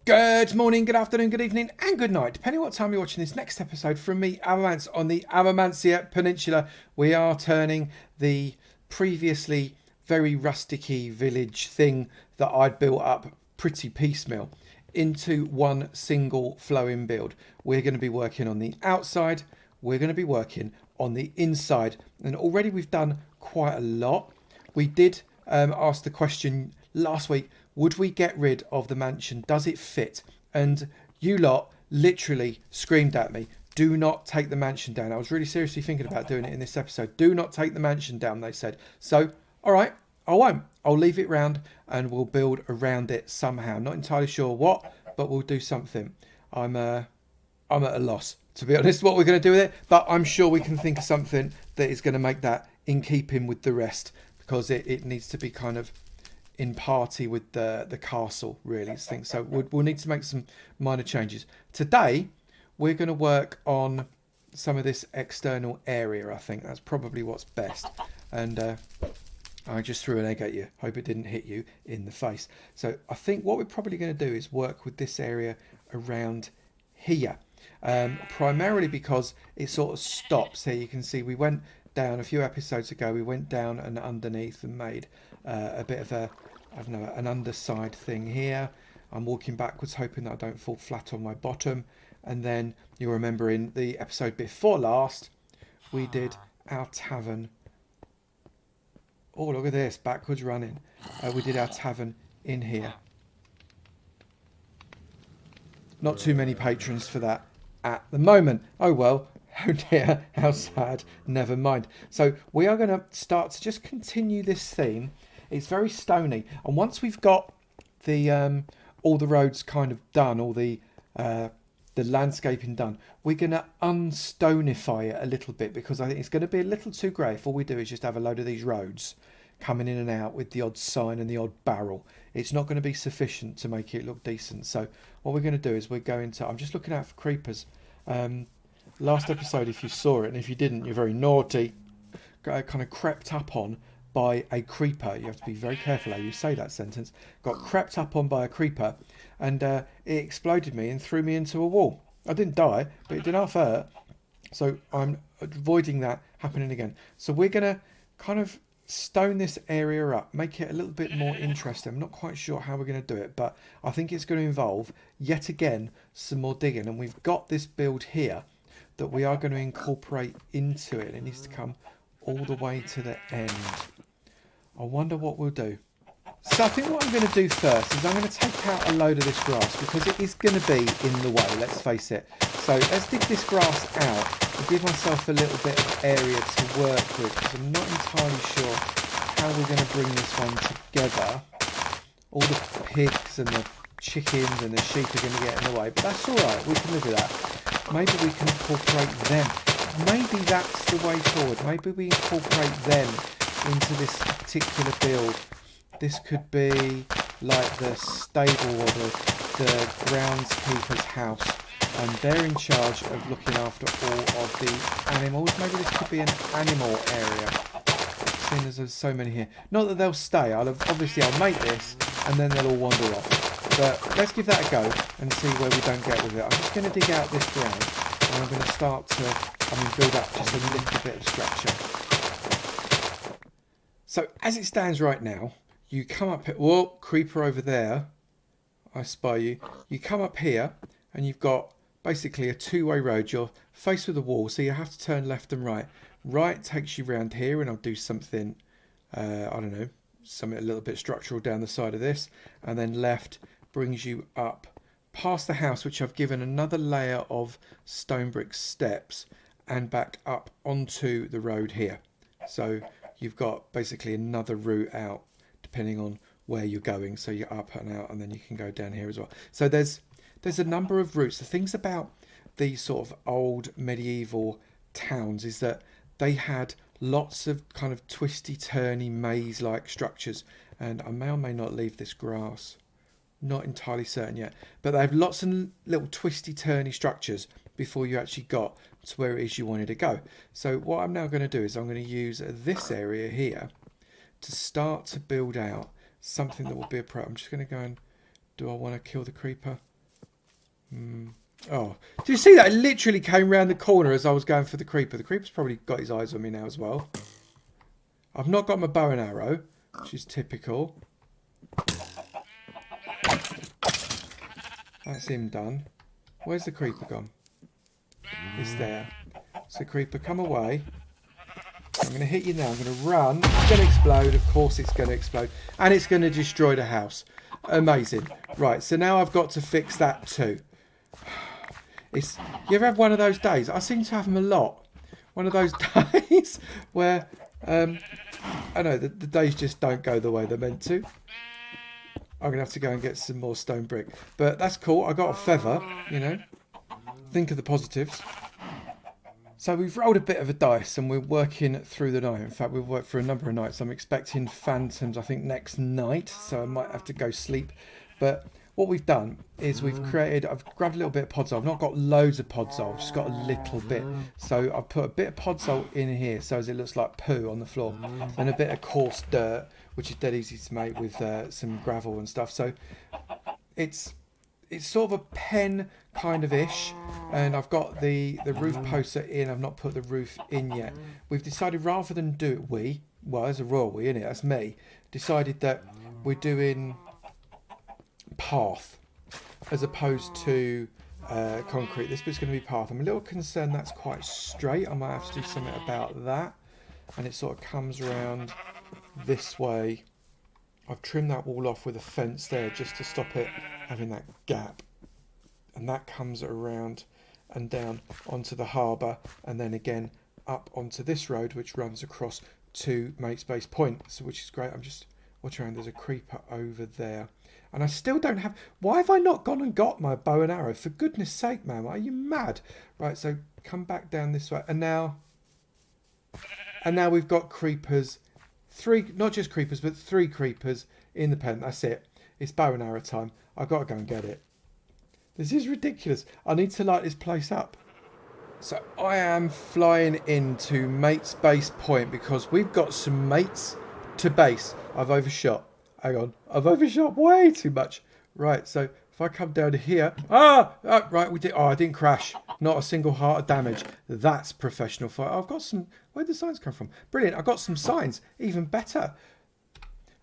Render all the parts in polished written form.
Good morning, good afternoon, good evening, and good night, depending on what time you're watching this next episode from me, Avomance, on the Avomancia Peninsula. We are turning the previously very rusticy village thing that I'd built up pretty piecemeal into one single flowing build. We're going to be working on the outside, we're going to be working on the inside, and already we've done quite a lot. We did ask the question last week, would we get rid of the mansion? Does it fit? And you lot literally screamed at me, do not take the mansion down. I was really seriously thinking about doing it in this episode. Do not take the mansion down, they said. So, all right, I won't. I'll leave it round and we'll build around it somehow. Not entirely sure what, but we'll do something. I'm at a loss, to be honest, what we're going to do with it. But I'm sure we can think of something that is going to make that in keeping with the rest, because it needs to be kind of in party with the castle, really. So we'll need to make some minor changes. Today, we're going to work on some of this external area. I think that's probably what's best. And I just threw an egg at you. Hope it didn't hit you in the face. So I think what we're probably going to do is work with this area around here. Primarily because it sort of stops here. You can see we went down a few episodes ago. We went down and underneath and made a bit of a, I don't know, an underside thing here. I'm walking backwards hoping that I don't fall flat on my bottom. And then you'll remember in the episode before last, we did our tavern. Oh, look at this, backwards running. We did our tavern in here. Not too many patrons for that at the moment. Oh well, oh dear, how sad, never mind. So we are going to start to just continue this theme. It's very stony, and once we've got the all the roads kind of done, all the landscaping done, we're going to unstonify it a little bit, because I think it's going to be a little too grey if all we do is just have a load of these roads coming in and out with the odd sign and the odd barrel. It's not going to be sufficient to make it look decent. So what we're going to do is we're going to, I'm just looking out for creepers. Last episode, if you saw it, and if you didn't, you're very naughty, got kind of crept up on by a creeper. You have to be very careful how you say that sentence. Got crept up on by a creeper, and it exploded me and threw me into a wall. I didn't die, but it did half hurt. So I'm avoiding that happening again. So we're going to kind of stone this area up, make it a little bit more interesting. I'm not quite sure how we're going to do it, but I think it's going to involve, yet again, some more digging. And we've got this build here that we are going to incorporate into it. It needs to come all the way to the end. I wonder what we'll do. So I think what I'm going to do first is I'm going to take out a load of this grass, because it is going to be in the way, let's face it. So let's dig this grass out and give myself a little bit of area to work with, because I'm not entirely sure how we're going to bring this one together. All the pigs and the chickens and the sheep are going to get in the way, but that's alright, we can live with that. Maybe we can incorporate them. Maybe that's the way forward. Maybe we incorporate them into this particular build. This could be like the stable or the groundskeeper's house, and they're in charge of looking after all of the animals. Maybe this could be an animal area, seeing as there's so many here. Not that they'll stay. I'll make this and then they'll all wander off. But let's give that a go and see where we don't get with it. I'm just going to dig out this ground, and I'm going to start to build up just a little bit of structure. So as it stands right now, you come up here. Whoa, creeper over there. I spy you. You come up here and you've got basically a two-way road. You're faced with a wall, so you have to turn left and right. Right takes you round here, and I'll do something, I don't know, something a little bit structural down the side of this. And then left brings you up past the house, which I've given another layer of stone brick steps, and back up onto the road here. So you've got basically another route out, depending on where you're going. So you're up and out, and then you can go down here as well. So there's a number of routes. The things about these sort of old medieval towns is that they had lots of kind of twisty turny maze like structures, and I may or may not leave this grass, not entirely certain yet, but they have lots of little twisty turny structures before you actually got to where it is you wanted to go. So what I'm now going to do is I'm going to use this area here to start to build out something that will be appropriate. I'm just going to go and, do I want to kill the creeper? Oh, do you see that? It literally came round the corner as I was going for the creeper. The creeper's probably got his eyes on me now as well. I've not got my bow and arrow, which is typical. That's him done. Where's the creeper gone? It's there. So creeper, come away. I'm going to hit you now. I'm going to run. It's going to explode. Of course it's going to explode. And it's going to destroy the house. Amazing. Right, so now I've got to fix that too. You ever have one of those days? I seem to have them a lot. One of those days where, I know, the days just don't go the way they're meant to. I'm going to have to go and get some more stone brick. But that's cool. I got a feather, you know. Think of the positives. So we've rolled a bit of a dice and we're working through the night. In fact, we've worked for a number of nights. I'm expecting phantoms, I think, next night. So I might have to go sleep. But what we've done is I've grabbed a little bit of podzol. I've not got loads of podzol, I've just got a little bit. So I've put a bit of podzol in here so as it looks like poo on the floor. And a bit of coarse dirt, which is dead easy to make with some gravel and stuff. So it's sort of a pen kind of ish, and I've got the roof poster in. I've not put the roof in yet. We've decided rather than do it, well, there's a royal we, isn't it? That's me. Decided that we're doing path as opposed to concrete. This bit's going to be path. I'm a little concerned that's quite straight. I might have to do something about that. And it sort of comes around this way. I've trimmed that wall off with a fence there just to stop it having that gap. And that comes around and down onto the harbour and then again up onto this road which runs across to Makespace Point, so which is great. I'm just watching around. There's a creeper over there. And I still don't have... Why have I not gone and got my bow and arrow? For goodness sake, man. Are you mad? Right, so come back down this way. And now we've got creepers. Not just creepers, but 3 creepers in the pen. That's it. It's bow and arrow time. I've got to go and get it. This is ridiculous. I need to light this place up. So I am flying into Makespace Point because we've got some mates to base. I've overshot. Hang on. I've overshot way too much. Right, so if I come down to here... right, we did... Oh, I didn't crash. Not a single heart of damage. That's professional fire. I've got some... Where'd the signs come from? Brilliant. I've got some signs. Even better.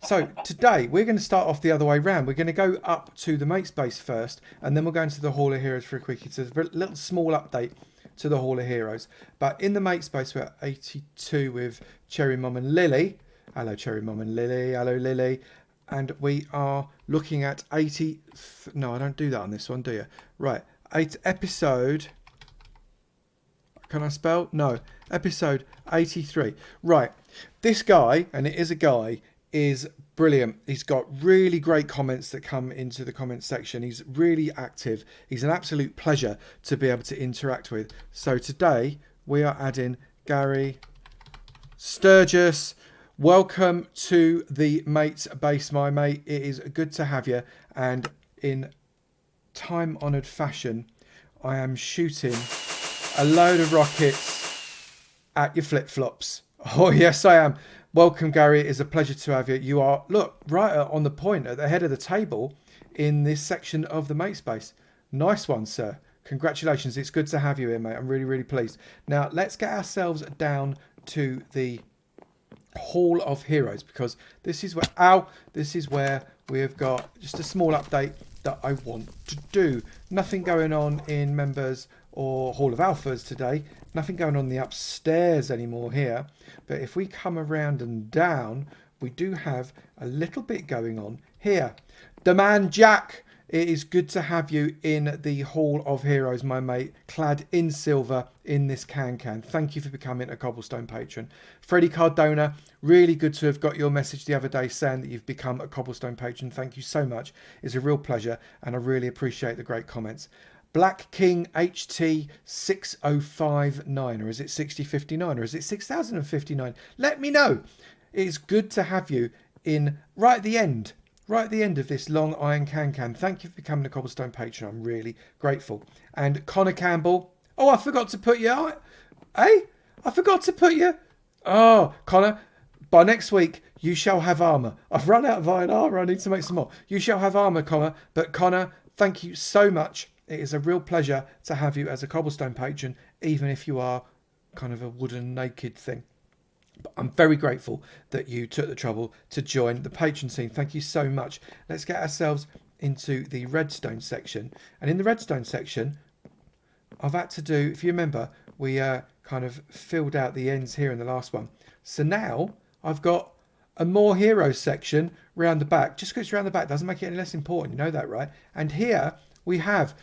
So today we're going to start off the other way round. We're going to go up to the Makespace first, and then we'll go into the Hall of Heroes for a quickie. It's a little small update to the Hall of Heroes. But in the Makespace, we're at 82 with Cherry Mom and Lily. Hello, Cherry Mom and Lily. Hello, Lily. And we are looking at 80... No, I don't do that on this one, do you? Right. Episode... Can I spell? No. Episode 83. Right. This guy, and it is a guy, is brilliant. He's got really great comments that come into the comments section. He's really active. He's an absolute pleasure to be able to interact with. So today we are adding Gary Sturgis. Welcome to the Mates Base, my mate. It is good to have you. And in time-honoured fashion, I am shooting a load of rockets at your flip-flops. Oh, yes, I am. Welcome, Gary. It is a pleasure to have you. You are, look, right on the point at the head of the table in this section of the Makespace. Nice one, sir. Congratulations. It's good to have you here, mate. I'm really, really pleased. Now, let's get ourselves down to the Hall of Heroes because this is where we have got just a small update that I want to do. Nothing going on in members or Hall of Alphas today. Nothing going on the upstairs anymore here. But if we come around and down, we do have a little bit going on here. The man Jack, it is good to have you in the Hall of Heroes, my mate, clad in silver in this can. Thank you for becoming a Cobblestone patron. Freddie Cardona, really good to have got your message the other day saying that you've become a Cobblestone patron. Thank you so much. It's a real pleasure and I really appreciate the great comments. Black King HT 6059, or is it 6059, or is it 6059? Let me know. It's good to have you in right at the end of this long iron can. Thank you for becoming a Cobblestone patron. I'm really grateful. And Connor Campbell. Oh, I forgot to put you out. I forgot to put you. Oh, Connor, by next week, you shall have armour. I've run out of iron armour. I need to make some more. You shall have armour, Connor. But Connor, thank you so much It is a real pleasure to have you as a cobblestone patron, even if you are kind of a wooden naked thing. But I'm very grateful that you took the trouble to join the patron scene. Thank you so much. Let's get ourselves into the redstone section. And in the redstone section, I've had to do, if you remember, we kind of filled out the ends here in the last one. So now I've got a more heroes section round the back. Just because it's round the back doesn't make it any less important. You know that, right? And here we have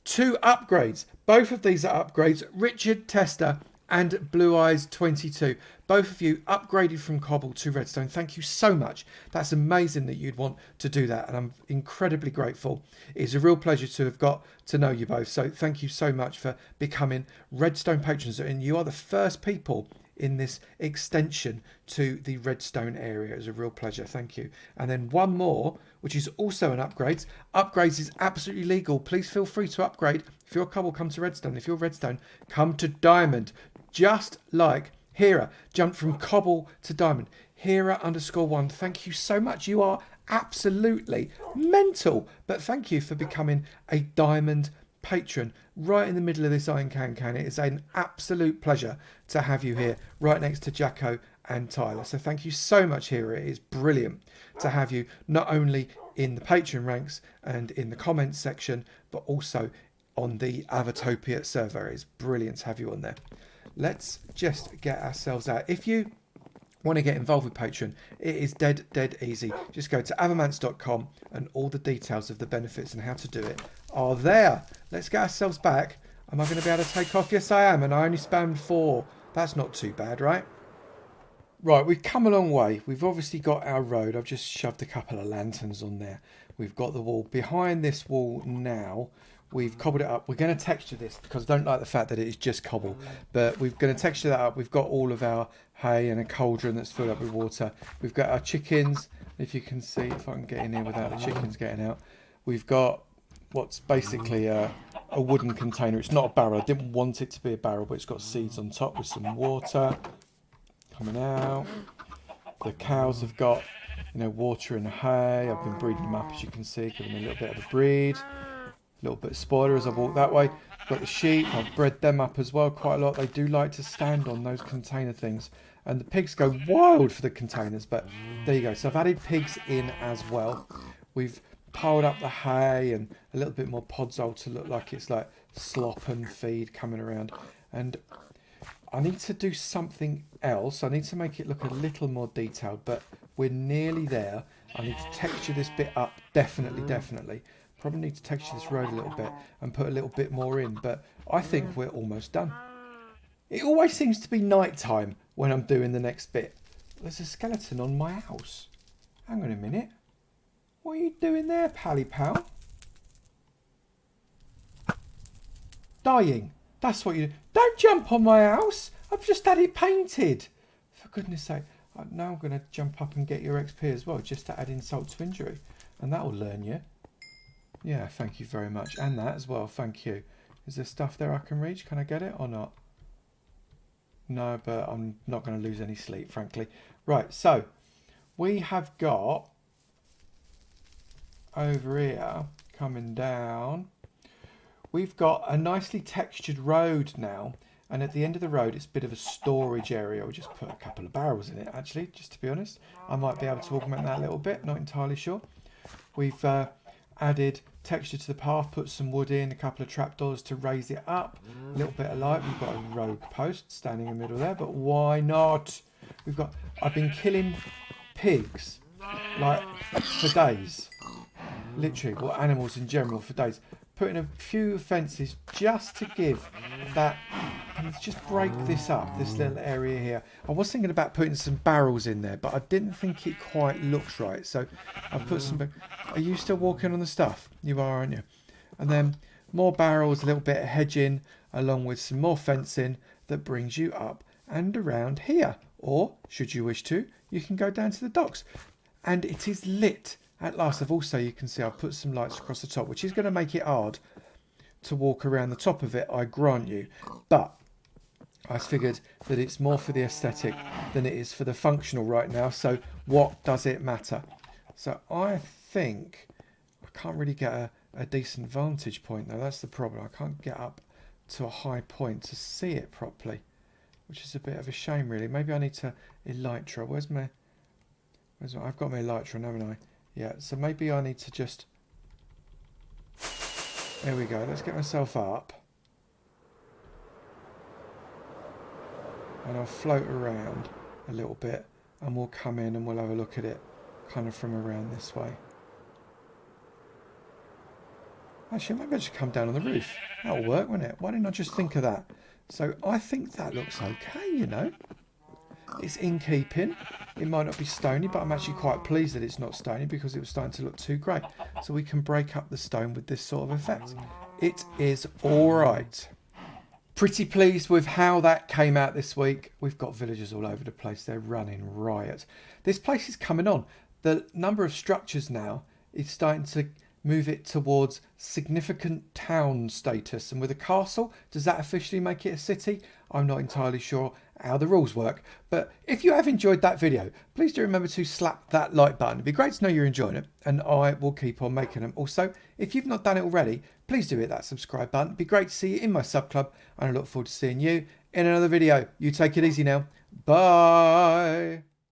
2 upgrades. Both of these are upgrades. Richard Tester and Blue Eyes 22. Both of you upgraded from cobble to redstone. Thank you so much. That's amazing that you'd want to do that, and I'm incredibly grateful. It's a real pleasure to have got to know you both. So thank you so much for becoming redstone patrons, and you are the first people in this extension to the redstone area. It's a real pleasure. Thank you. And then one more, which is also an upgrade. Upgrades is absolutely legal. Please feel free to upgrade. If you're cobble, come to redstone. If you're redstone, come to diamond. Just like Hera jumped from cobble to diamond. Hera_1. Thank you so much. You are absolutely mental. But thank you for becoming a diamond patron right in the middle of this Iron Can. It is an absolute pleasure to have you here right next to Jacko and Tyler. So thank you so much, Hera. It is brilliant to have you not only in the patron ranks and in the comments section, but also on the Avatopia server. It's brilliant to have you on there. Let's just get ourselves out. If you want to get involved with Patreon, it is dead easy. Just go to avomance.com and all the details of the benefits and how to do it are there. Let's get ourselves back. Am I going to be able to take off? Yes, I am. And I only spammed 4. That's not too bad, right? Right, we've come a long way. We've obviously got our road. I've just shoved a couple of lanterns on there. We've got the wall. Behind this wall now, we've cobbled it up. We're going to texture this because I don't like the fact that it is just cobble. But we're going to texture that up. We've got all of our hay and a cauldron that's filled up with water. We've got our chickens. If you can see, if I can get in here without the chickens getting out. We've got what's basically a wooden container. It's not a barrel. I didn't want it to be a barrel, but it's got seeds on top with some water coming out. The cows have got, water and hay. I've been breeding them up, as you can see, giving them a little bit of a breed. A little bit of spoiler as I walk that way. Got the sheep. I've bred them up as well quite a lot. They do like to stand on those container things. And the pigs go wild for the containers. But there you go. So I've added pigs in as well. We've piled up the hay and a little bit more podzol to look like it's like slop and feed coming around. And I need to do something else. I need to make it look a little more detailed. But we're nearly there. I need to texture this bit up. Definitely. Probably need to texture this road a little bit and put a little bit more in, but I think we're almost done. It always seems to be night time when I'm doing the next bit. There's a skeleton on my house. Hang on a minute. What are you doing there, pally pal? Dying. That's what you do. Don't jump on my house. I've just had it painted. For goodness sake. Now I'm going to jump up and get your XP as well, just to add insult to injury. And that'll learn you. Yeah, thank you very much. And that as well, thank you. Is there stuff there I can reach? Can I get it or not? No, but I'm not going to lose any sleep, frankly. Right, so we have got over here, coming down, we've got a nicely textured road now. And at the end of the road, it's a bit of a storage area. We'll just put a couple of barrels in it, actually, just to be honest. I might be able to augment that a little bit, not entirely sure. We've added texture to the path, put some wood in, a couple of trapdoors to raise it up, a little bit of light. We've got a rogue post standing in the middle there, but why not? I've been killing pigs like for days, literally, or animals in general for days, putting a few fences just to give that. Let's just break this up, this little area here. I was thinking about putting some barrels in there, but I didn't think it quite looks right. So I've put some... Are you still walking on the stuff? You are, aren't you? And then more barrels, a little bit of hedging, along with some more fencing that brings you up and around here. Or, should you wish to, you can go down to the docks. And it is lit at last. You can see I've put some lights across the top, which is going to make it hard to walk around the top of it, I grant you. But I figured that it's more for the aesthetic than it is for the functional right now. So what does it matter? So I think I can't really get a decent vantage point though. That's the problem. I can't get up to a high point to see it properly, which is a bit of a shame really. Maybe I need to elytra. I've got my elytra, haven't I? Yeah, so maybe I need to just, there we go. Let's get myself up. And I'll float around a little bit and we'll come in and we'll have a look at it kind of from around this way. Actually, maybe I should come down on the roof. That'll work, won't it? Why didn't I just think of that? So I think that looks okay, you know. It's in keeping. It might not be stony, but I'm actually quite pleased that it's not stony because it was starting to look too grey. So we can break up the stone with this sort of effect. It is all right. Pretty pleased with how that came out this week. We've got villagers all over the place. They're running riot. This place is coming on. The number of structures now is starting to move it towards significant town status. And with a castle, does that officially make it a city? I'm not entirely sure how the rules work. But if you have enjoyed that video, please do remember to slap that like button. It'd be great to know you're enjoying it, and I will keep on making them. Also, if you've not done it already, please do hit that subscribe button. It'd be great to see you in my sub club, and I look forward to seeing you in another video. You take it easy now. Bye.